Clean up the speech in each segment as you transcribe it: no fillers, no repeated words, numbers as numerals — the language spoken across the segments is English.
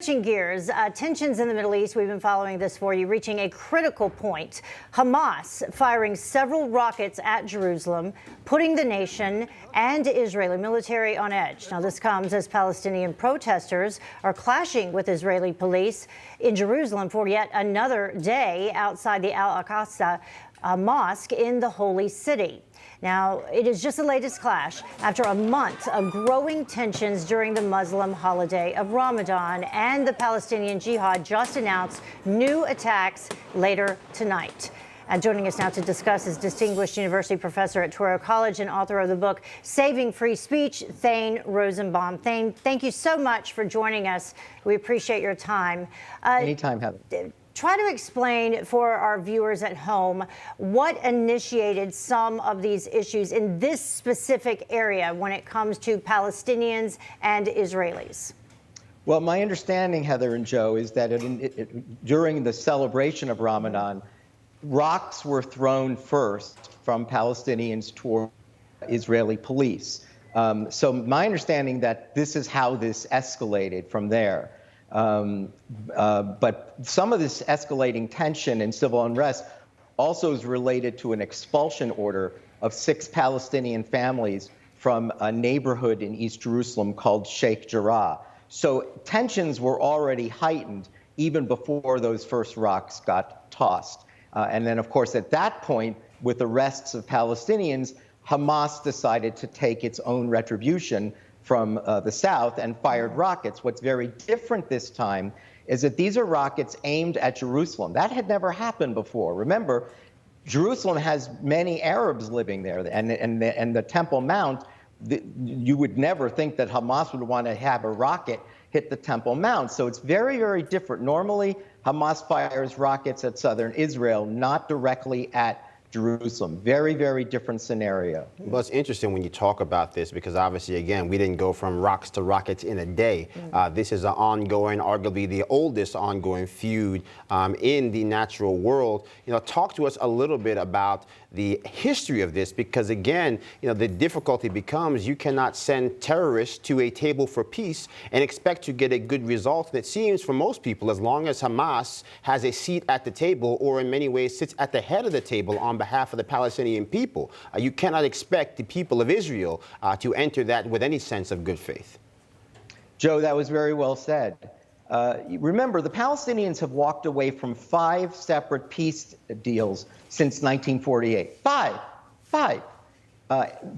Switching gears, tensions in the Middle East, we've been following this for you, reaching a critical point. Hamas firing several rockets at Jerusalem, putting the nation and Israeli military on edge. Now, this comes as Palestinian protesters are clashing with Israeli police in Jerusalem for yet another day outside the Al-Aqsa mosque in the Holy City. Now, it is just the latest clash after a month of growing tensions during the Muslim holiday of Ramadan, and the Palestinian Jihad just announced new attacks later tonight. And joining us now to discuss is distinguished university professor at Touro College and author of the book Saving Free Speech, Thane Rosenbaum. Thane, thank you so much for joining us. We appreciate your time. Anytime, Heather. Try to explain for our viewers at home what initiated some of these issues in this specific area when it comes to Palestinians and Israelis. Well, my understanding, Heather and Joe, is that during the celebration of Ramadan, rocks were thrown first from Palestinians toward Israeli police. So my understanding that this is how this escalated from there. But some of this escalating tension and civil unrest also is related to an expulsion order of 6 Palestinian families from a neighborhood in East Jerusalem called Sheikh Jarrah. So tensions were already heightened even before those first rocks got tossed. And then, of course, at that point, with arrests of Palestinians, Hamas decided to take its own retribution from the south and fired rockets. What's very different this time is that these are rockets aimed at Jerusalem. That had never happened before. Remember, Jerusalem has many Arabs living there, and the Temple Mount, you would never think that Hamas would want to have a rocket hit the Temple Mount. So it's very, very different. Normally, Hamas fires rockets at southern Israel, not directly at Jerusalem. Very, very different scenario. Well, it's interesting when you talk about this because obviously, again, we didn't go from rocks to rockets in a day. This is an ongoing, arguably the oldest ongoing feud in the natural world. You know, talk to us a little bit about the history of this because, again, you know, the difficulty becomes you cannot send terrorists to a table for peace and expect to get a good result. And it seems for most people, as long as Hamas has a seat at the table or in many ways sits at the head of the table on behalf of the Palestinian people, you cannot expect the people of Israel to enter that with any sense of good faith. Joe, that was very well said. Remember, the Palestinians have walked away from 5 separate peace deals since 1948. Five.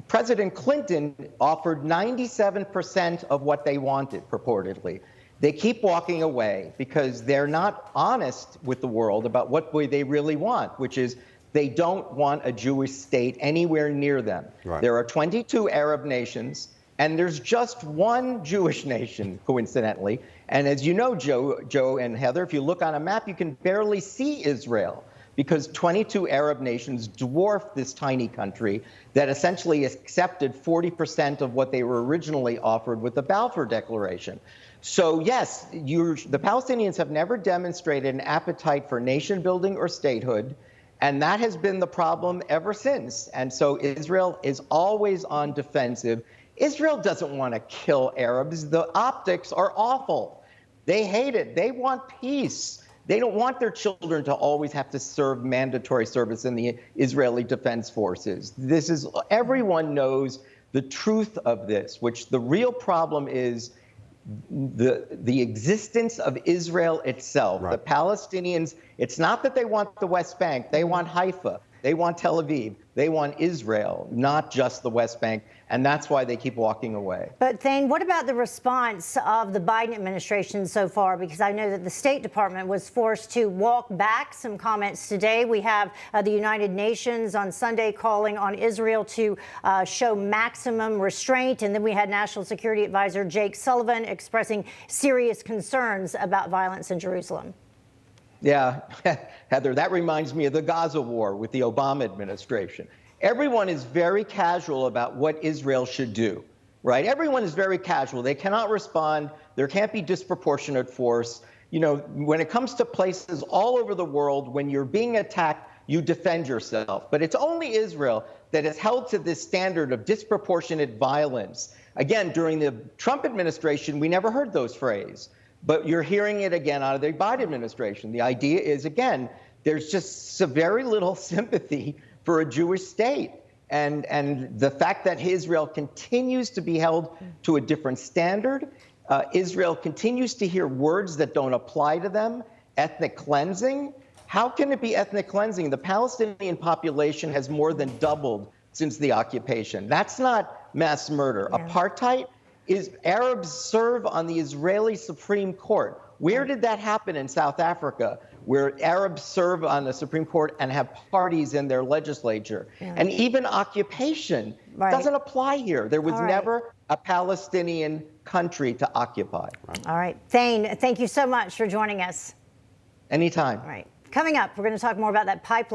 President Clinton offered 97% of what they wanted, purportedly. They keep walking away because they're not honest with the world about what they really want, which is they don't want a Jewish state anywhere near them. Right. There are 22 Arab nations, and there's just one Jewish nation, coincidentally. And as you know, Joe and Heather, if you look on a map, you can barely see Israel because 22 Arab nations dwarf this tiny country that essentially accepted 40% of what they were originally offered with the Balfour Declaration. So yes, the Palestinians have never demonstrated an appetite for nation building or statehood. And that has been the problem ever since. And so Israel is always on defensive. Israel doesn't want to kill Arabs. The optics are awful. They hate it. They want peace. They don't want their children to always have to serve mandatory service in the Israeli Defense Forces. Everyone knows the truth of this, which the real problem is the existence of Israel itself. Right. The Palestinians, it's not that they want the West Bank. They want Haifa. They want Tel Aviv. They want Israel, not just the West Bank. And that's why they keep walking away. But Thane, what about the response of the Biden administration so far? Because I know that the State Department was forced to walk back some comments today. We have the United Nations on Sunday calling on Israel to show maximum restraint. And then we had National Security Advisor Jake Sullivan expressing serious concerns about violence in Jerusalem. Yeah, Heather, that reminds me of the Gaza war with the Obama administration. Everyone is very casual about what Israel should do, right? Everyone is very casual. They cannot respond. There can't be disproportionate force. You know, when it comes to places all over the world, when you're being attacked, you defend yourself. But it's only Israel that is held to this standard of disproportionate violence. Again, during the Trump administration, we never heard those phrases. But you're hearing it again out of the Biden administration. The idea is, again, there's just very little sympathy for a Jewish state. And the fact that Israel continues to be held to a different standard, Israel continues to hear words that don't apply to them, ethnic cleansing. How can it be ethnic cleansing? The Palestinian population has more than doubled since the occupation. That's not mass murder. Yeah. Apartheid is Arabs serve on the Israeli Supreme Court. Where did that happen in South Africa, where Arabs serve on the Supreme Court and have parties in their legislature? Yeah. And even occupation doesn't apply here. There was never a Palestinian country to occupy. All right. Thane, thank you so much for joining us. Anytime. All right. Coming up, we're going to talk more about that pipeline.